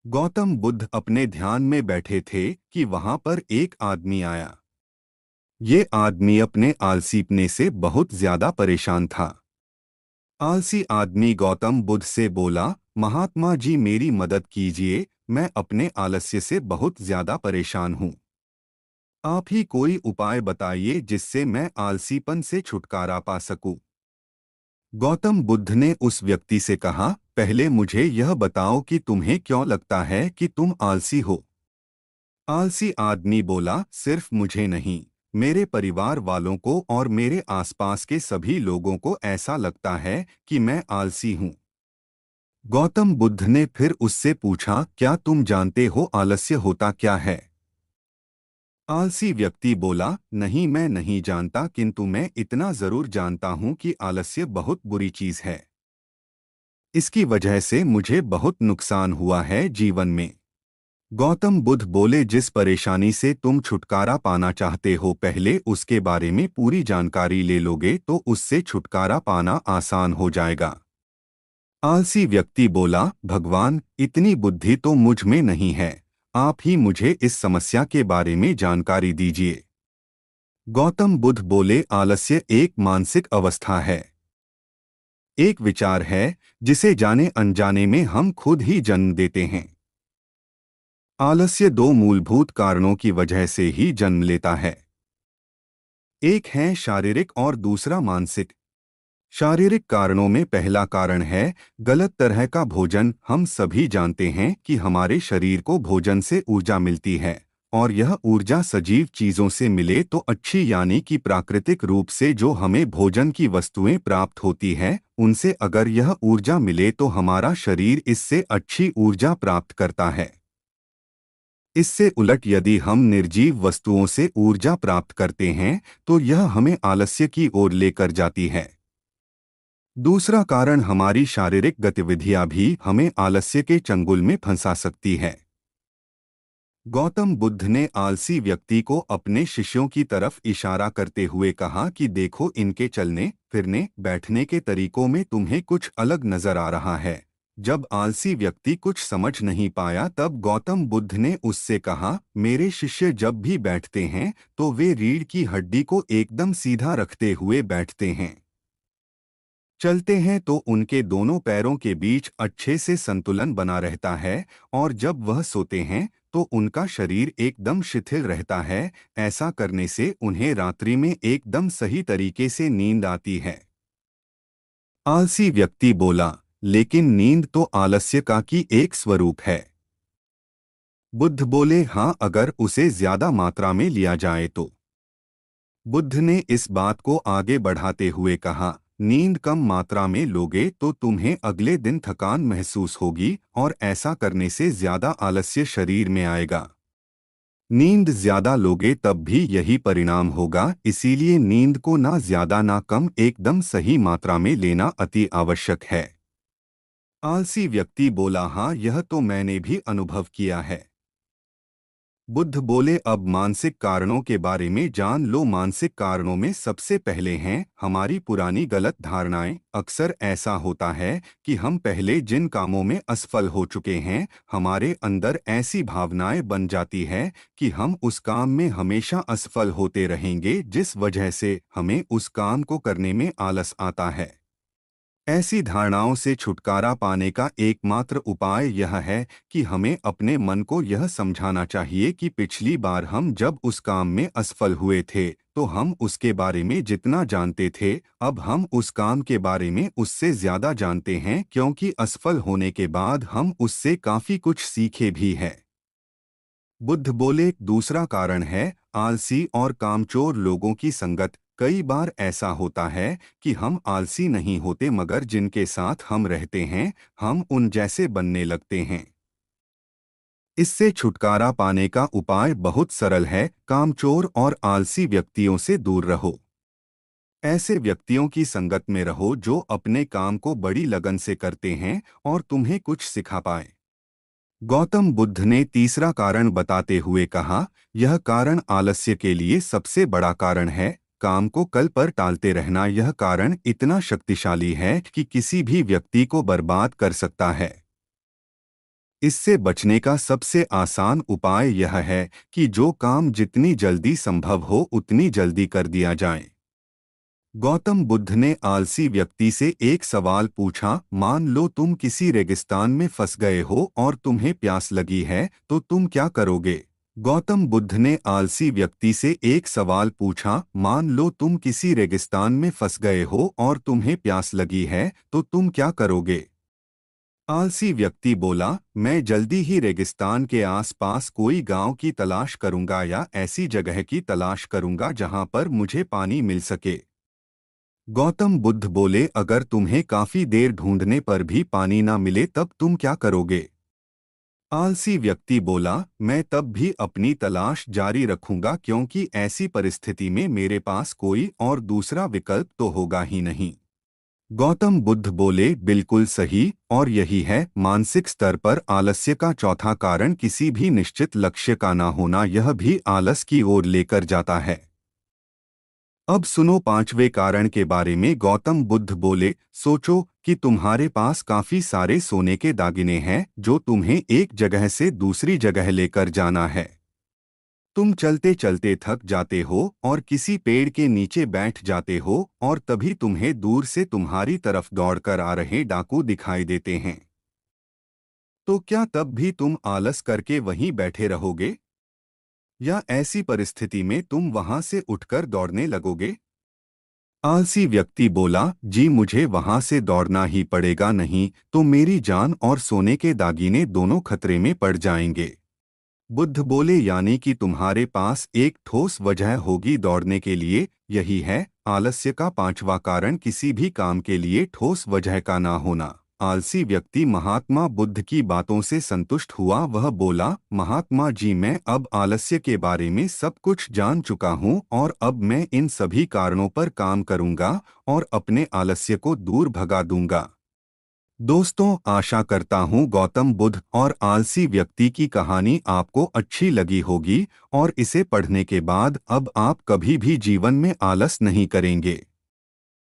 गौतम बुद्ध अपने ध्यान में बैठे थे कि वहां पर एक आदमी आया। ये आदमी अपने आलसीपने से बहुत ज्यादा परेशान था। आलसी आदमी गौतम बुद्ध से बोला, महात्मा जी मेरी मदद कीजिए, मैं अपने आलस्य से बहुत ज्यादा परेशान हूँ। आप ही कोई उपाय बताइए जिससे मैं आलसीपन से छुटकारा पा सकूं। गौतम बुद्ध ने उस व्यक्ति से कहा, पहले मुझे यह बताओ कि तुम्हें क्यों लगता है कि तुम आलसी हो। आलसी आदमी बोला, सिर्फ मुझे नहीं, मेरे परिवार वालों को और मेरे आसपास के सभी लोगों को ऐसा लगता है कि मैं आलसी हूँ। गौतम बुद्ध ने फिर उससे पूछा, क्या तुम जानते हो आलस्य होता क्या है? आलसी व्यक्ति बोला, नहीं मैं नहीं जानता, किंतु मैं इतना जरूर जानता हूँ कि आलस्य बहुत बुरी चीज है। इसकी वजह से मुझे बहुत नुकसान हुआ है जीवन में। गौतम बुद्ध बोले, जिस परेशानी से तुम छुटकारा पाना चाहते हो पहले उसके बारे में पूरी जानकारी ले लोगे तो उससे छुटकारा पाना आसान हो जाएगा। आलसी व्यक्ति बोला, भगवान इतनी बुद्धि तो मुझ में नहीं है, आप ही मुझे इस समस्या के बारे में जानकारी दीजिए। गौतम बुद्ध बोले, आलस्य एक मानसिक अवस्था है, एक विचार है जिसे जाने अनजाने में हम खुद ही जन्म देते हैं। आलस्य दो मूलभूत कारणों की वजह से ही जन्म लेता है। एक है शारीरिक और दूसरा मानसिक। शारीरिक कारणों में पहला कारण है गलत तरह का भोजन। हम सभी जानते हैं कि हमारे शरीर को भोजन से ऊर्जा मिलती है, और यह ऊर्जा सजीव चीजों से मिले तो अच्छी, यानी कि प्राकृतिक रूप से जो हमें भोजन की वस्तुएं प्राप्त होती है उनसे अगर यह ऊर्जा मिले तो हमारा शरीर इससे अच्छी ऊर्जा प्राप्त करता है। इससे उलट यदि हम निर्जीव वस्तुओं से ऊर्जा प्राप्त करते हैं तो यह हमें आलस्य की ओर लेकर जाती है। दूसरा कारण, हमारी शारीरिक गतिविधियां भी हमें आलस्य के चंगुल में फंसा सकती है। गौतम बुद्ध ने आलसी व्यक्ति को अपने शिष्यों की तरफ इशारा करते हुए कहा कि देखो, इनके चलने फिरने बैठने के तरीकों में तुम्हें कुछ अलग नजर आ रहा है। जब आलसी व्यक्ति कुछ समझ नहीं पाया तब गौतम बुद्ध ने उससे कहा, मेरे शिष्य जब भी बैठते हैं तो वे रीढ़ की हड्डी को एकदम सीधा रखते हुए बैठते हैं। चलते हैं तो उनके दोनों पैरों के बीच अच्छे से संतुलन बना रहता है, और जब वह सोते हैं तो उनका शरीर एकदम शिथिल रहता है। ऐसा करने से उन्हें रात्रि में एकदम सही तरीके से नींद आती है। आलसी व्यक्ति बोला, लेकिन नींद तो आलस्य का की एक स्वरूप है। बुद्ध बोले, हाँ, अगर उसे ज्यादा मात्रा में लिया जाए तो। बुद्ध ने इस बात को आगे बढ़ाते हुए कहा, नींद कम मात्रा में लोगे तो तुम्हें अगले दिन थकान महसूस होगी, और ऐसा करने से ज्यादा आलस्य शरीर में आएगा। नींद ज्यादा लोगे तब भी यही परिणाम होगा, इसीलिए नींद को ना ज्यादा ना कम, एकदम सही मात्रा में लेना अति आवश्यक है। आलसी व्यक्ति बोला, हाँ, यह तो मैंने भी अनुभव किया है। बुद्ध बोले, अब मानसिक कारणों के बारे में जान लो। मानसिक कारणों में सबसे पहले हैं हमारी पुरानी गलत धारणाएं। अक्सर ऐसा होता है कि हम पहले जिन कामों में असफल हो चुके हैं, हमारे अंदर ऐसी भावनाएं बन जाती है कि हम उस काम में हमेशा असफल होते रहेंगे, जिस वजह से हमें उस काम को करने में आलस आता है। ऐसी धारणाओं से छुटकारा पाने का एकमात्र उपाय यह है कि हमें अपने मन को यह समझाना चाहिए कि पिछली बार हम जब उस काम में असफल हुए थे तो हम उसके बारे में जितना जानते थे, अब हम उस काम के बारे में उससे ज्यादा जानते हैं, क्योंकि असफल होने के बाद हम उससे काफी कुछ सीखे भी हैं। बुद्ध बोले, दूसरा कारण है आलसी और कामचोर लोगों की संगत। कई बार ऐसा होता है कि हम आलसी नहीं होते, मगर जिनके साथ हम रहते हैं हम उन जैसे बनने लगते हैं। इससे छुटकारा पाने का उपाय बहुत सरल है, कामचोर और आलसी व्यक्तियों से दूर रहो। ऐसे व्यक्तियों की संगत में रहो जो अपने काम को बड़ी लगन से करते हैं और तुम्हें कुछ सिखा पाए। गौतम बुद्ध ने तीसरा कारण बताते हुए कहा, यह कारण आलस्य के लिए सबसे बड़ा कारण है, काम को कल पर टालते रहना। यह कारण इतना शक्तिशाली है कि किसी भी व्यक्ति को बर्बाद कर सकता है। इससे बचने का सबसे आसान उपाय यह है कि जो काम जितनी जल्दी संभव हो उतनी जल्दी कर दिया जाए। गौतम बुद्ध ने आलसी व्यक्ति से एक सवाल पूछा, मान लो तुम किसी रेगिस्तान में फंस गए हो और तुम्हें प्यास लगी है, तो तुम क्या करोगे? गौतम बुद्ध ने आलसी व्यक्ति से एक सवाल पूछा, मान लो तुम किसी रेगिस्तान में फंस गए हो और तुम्हें प्यास लगी है, तो तुम क्या करोगे? आलसी व्यक्ति बोला, मैं जल्दी ही रेगिस्तान के आसपास कोई गांव की तलाश करूंगा या ऐसी जगह की तलाश करूंगा जहां पर मुझे पानी मिल सके। गौतम बुद्ध बोले, अगर तुम्हें काफी देर ढूंढने पर भी पानी ना मिले तब तुम क्या करोगे? आलसी व्यक्ति बोला, मैं तब भी अपनी तलाश जारी रखूंगा क्योंकि ऐसी परिस्थिति में मेरे पास कोई और दूसरा विकल्प तो होगा ही नहीं। गौतम बुद्ध बोले, बिल्कुल सही, और यही है मानसिक स्तर पर आलस्य का चौथा कारण। किसी भी निश्चित लक्ष्य का ना होना यह भी आलस की ओर लेकर जाता है। अब सुनो पांचवें कारण के बारे में। गौतम बुद्ध बोले, सोचो कि तुम्हारे पास काफी सारे सोने के दागिने हैं जो तुम्हें एक जगह से दूसरी जगह लेकर जाना है। तुम चलते चलते थक जाते हो और किसी पेड़ के नीचे बैठ जाते हो और तभी तुम्हें दूर से तुम्हारी तरफ दौड़कर आ रहे डाकू दिखाई देते हैं। तो क्या तब भी तुम आलस करके वहीं बैठे रहोगे या ऐसी परिस्थिति में तुम वहां से उठकर दौड़ने लगोगे? आलसी व्यक्ति बोला, जी मुझे वहां से दौड़ना ही पड़ेगा, नहीं तो मेरी जान और सोने के दागिने दोनों खतरे में पड़ जाएंगे। बुद्ध बोले, यानी कि तुम्हारे पास एक ठोस वजह होगी दौड़ने के लिए। यही है आलस्य का पांचवा कारण, किसी भी काम के लिए ठोस वजह का ना होना। आलसी व्यक्ति महात्मा बुद्ध की बातों से संतुष्ट हुआ। वह बोला, महात्मा जी, मैं अब आलस्य के बारे में सब कुछ जान चुका हूँ और अब मैं इन सभी कारणों पर काम करूँगा और अपने आलस्य को दूर भगा दूंगा। दोस्तों, आशा करता हूँ गौतम बुद्ध और आलसी व्यक्ति की कहानी आपको अच्छी लगी होगी और इसे पढ़ने के बाद अब आप कभी भी जीवन में आलस नहीं करेंगे।